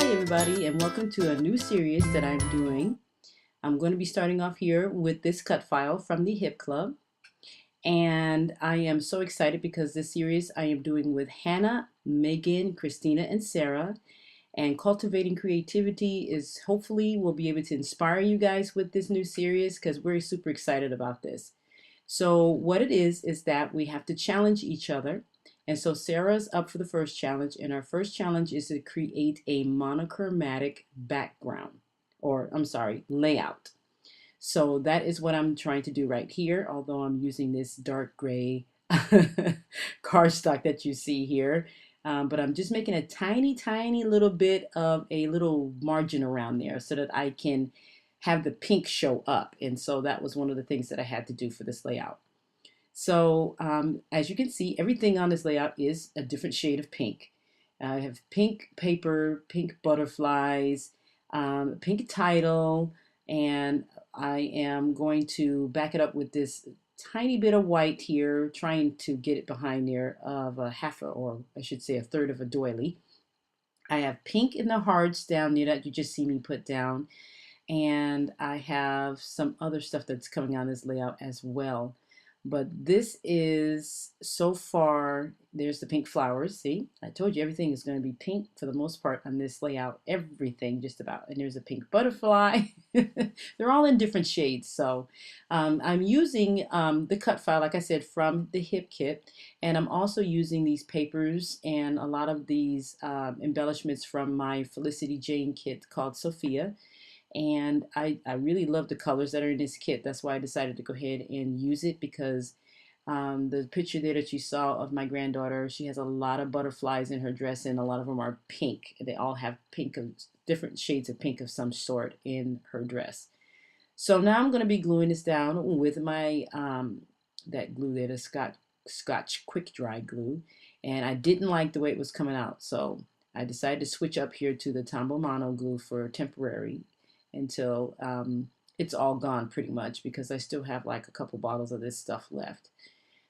everybody, and welcome to a new series that I'm doing. I'm going to be starting off here with this cut file from the Hip Club, and I am so excited because this series I am doing with Hannah, Megan, Christina, and Sarah. And Cultivating Creativity is hopefully will be able to inspire you guys with this new series because we're super excited about this. So what it is that we have to challenge each other. And so Sarah's up for the first challenge, and our first challenge is to create a monochromatic background, or I'm sorry, layout. So that is what I'm trying to do right here, although I'm using this dark gray cardstock that you see here. But I'm just making a tiny little bit of a little margin around there so that I can have the pink show up. And so that was one of the things that I had to do for this layout. So as you can see, everything on this layout is a different shade of pink. I have pink paper, pink butterflies, pink title, and I am going to back it up with this tiny bit of white here, trying to get it behind there of a half, or I should say a third of a doily. I have pink in the hearts down there that you just see me put down, and I have some other stuff that's coming on this layout as well. But this is so far, there's the pink flowers. See, I told you everything is going to be pink for the most part on this layout, everything just about. And there's a pink butterfly. They're all in different shades. So I'm using the cut file, like I said, from the Hip Kit. And I'm also using these papers and a lot of these embellishments from my Felicity Jane kit called Sophia. And I really love the colors that are in this kit. That's why I decided to go ahead and use it, because the picture there that you saw of my granddaughter, she has a lot of butterflies in her dress, and a lot of them are pink. They all have pink, of different shades of pink of some sort in her dress. So now I'm going to be gluing this down with my that glue there, the Scotch Quick Dry glue. And I didn't like the way it was coming out, so I decided to switch up here to the Tombow Mono glue for temporary until it's all gone pretty much, because I still have like a couple bottles of this stuff left.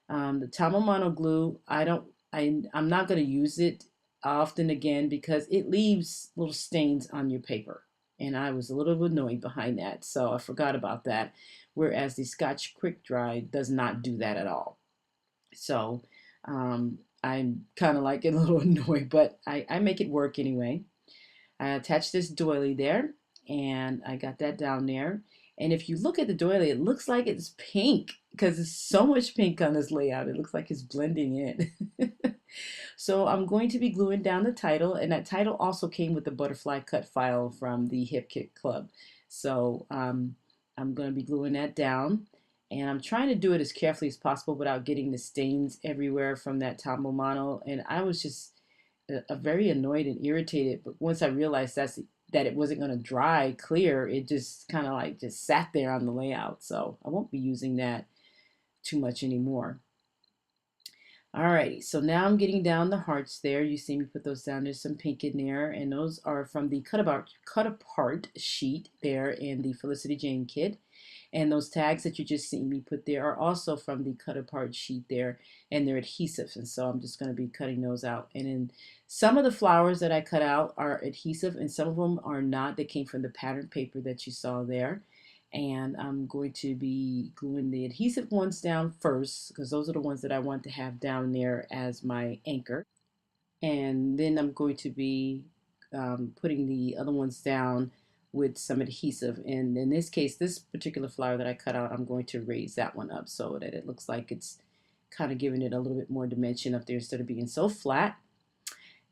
The Tombow Mono glue, I'm not going to use it often again because it leaves little stains on your paper. And I was a little annoyed behind that, so I forgot about that. Whereas the Scotch Quick Dry does not do that at all. So I'm kind of like a little annoyed, but I make it work anyway. I attached this doily there, and I got that down there. And if you look at the doily, it looks like it's pink because there's so much pink on this layout. It looks like it's blending in. So I'm going to be gluing down the title, and that title also came with the butterfly cut file from the Hip Kit Club. So I'm going to be gluing that down, and I'm trying to do it as carefully as possible without getting the stains everywhere from that Tombow Mono. And I was just very annoyed and irritated, but once I realized that it wasn't going to dry clear, it just kind of like just sat there on the layout. So I won't be using that too much anymore. Alrighty, so now I'm getting down the hearts there. You see me put those down. There's some pink in there, and those are from the cut apart sheet there in the Felicity Jane kit. And those tags that you just see me put there are also from the cut apart sheet there, and they're adhesive. And so I'm just going to be cutting those out. And then some of the flowers that I cut out are adhesive, and some of them are not. They came from the pattern paper that you saw there. And I'm going to be gluing the adhesive ones down first, because those are the ones that I want to have down there as my anchor. And then I'm going to be putting the other ones down with some adhesive. And in this case, this particular flower that I cut out, I'm going to raise that one up so that it looks like it's kind of giving it a little bit more dimension up there instead of being so flat.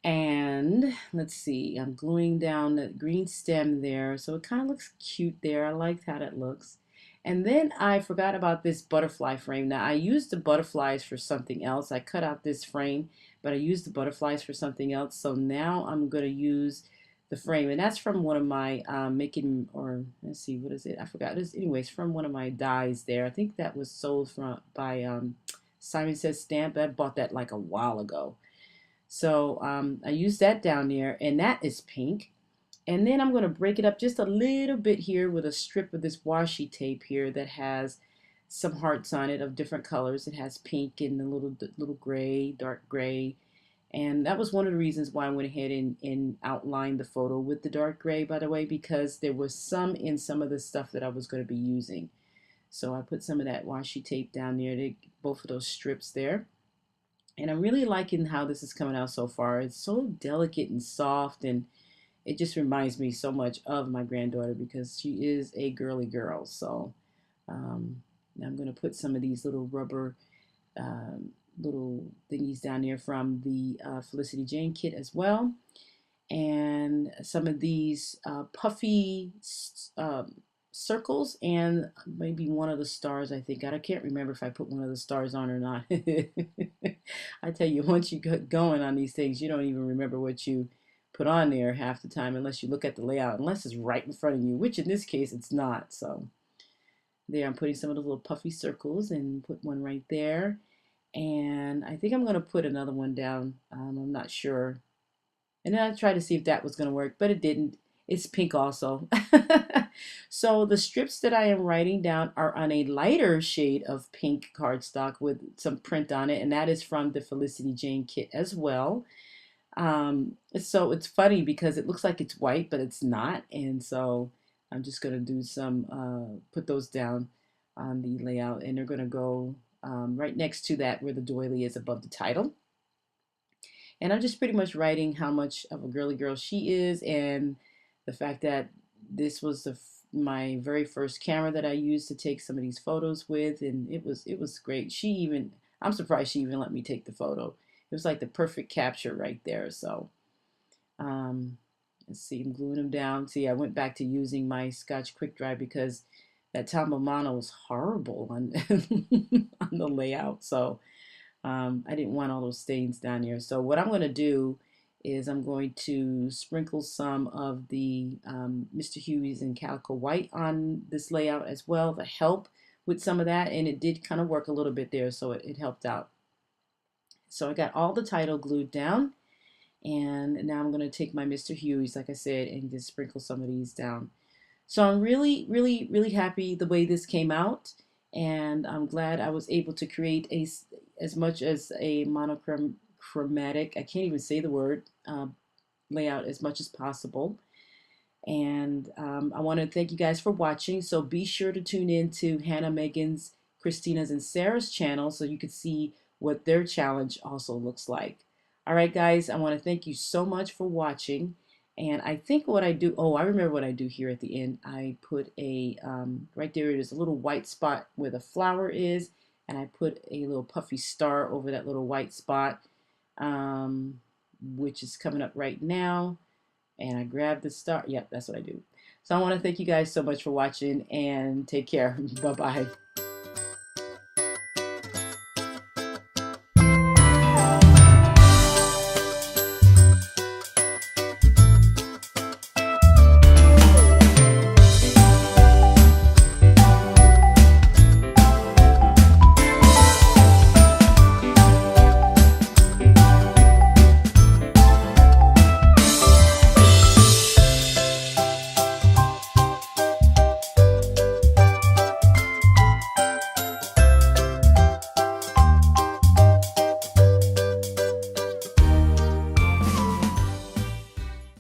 And let's see, I'm gluing down the green stem there, so it kind of looks cute there. I like how that looks. And then I forgot about this butterfly frame. Now I used the butterflies for something else. I cut out this frame, but I used the butterflies for something else. So now I'm going to use the frame, and that's from one of my making, or let's see, what is it? I forgot. It's anyways from one of my dies there. I think that was sold by Simon Says Stamp. I bought that like a while ago. So I used that down there, and that is pink. And then I'm going to break it up just a little bit here with a strip of this washi tape here that has some hearts on it of different colors. It has pink and a little gray, dark gray, And that was one of the reasons why I went ahead and outlined the photo with the dark gray, by the way, because there was some in some of the stuff that I was going to be using. So I put some of that washi tape down there to both of those strips there. And I'm really liking how this is coming out so far. It's so delicate and soft, and it just reminds me so much of my granddaughter because she is a girly girl. So now I'm going to put some of these little rubber um, little thingies down there from the Felicity Jane kit as well. And some of these puffy circles and maybe one of the stars, I think. I can't remember if I put one of the stars on or not. I tell you, once you get going on these things, you don't even remember what you put on there half the time unless you look at the layout, unless it's right in front of you, which in this case it's not. So there, I'm putting some of those little puffy circles and put one right there. And I think I'm going to put another one down. I'm not sure. And then I tried to see if that was going to work, but it didn't. It's pink also. So the strips that I am writing down are on a lighter shade of pink cardstock with some print on it, and that is from the Felicity Jane kit as well. So it's funny because it looks like it's white, but it's not. And so I'm just going to do some, put those down on the layout, and they're going to go right next to that where the doily is above the title. And I'm just pretty much writing how much of a girly girl she is, and the fact that this was my very first camera that I used to take some of these photos with, and it was great. I'm surprised she even let me take the photo. It was like the perfect capture right there. So um, let's see, I'm gluing them down. See, I went back to using my Scotch Quick Dry because that Tombow Mono was horrible on on the layout. So I didn't want all those stains down here. So what I'm going to do is I'm going to sprinkle some of the Mr. Huey's and Calico White on this layout as well to help with some of that. And it did kind of work a little bit there, so it helped out. So I got all the title glued down. And now I'm going to take my Mr. Huey's, like I said, and just sprinkle some of these down. So I'm really, really, really happy the way this came out. And I'm glad I was able to create as much as a monochromatic, I can't even say the word, layout as much as possible. And I want to thank you guys for watching. So be sure to tune in to Hannah, Megan's, Christina's, and Sarah's channel so you can see what their challenge also looks like. All right, guys, I want to thank you so much for watching. And I think what I do, oh, I remember what I do here at the end. I put a, right there, it is a little white spot where the flower is. And I put a little puffy star over that little white spot, which is coming up right now. And I grab the star. Yep, that's what I do. So I want to thank you guys so much for watching and take care. Bye-bye.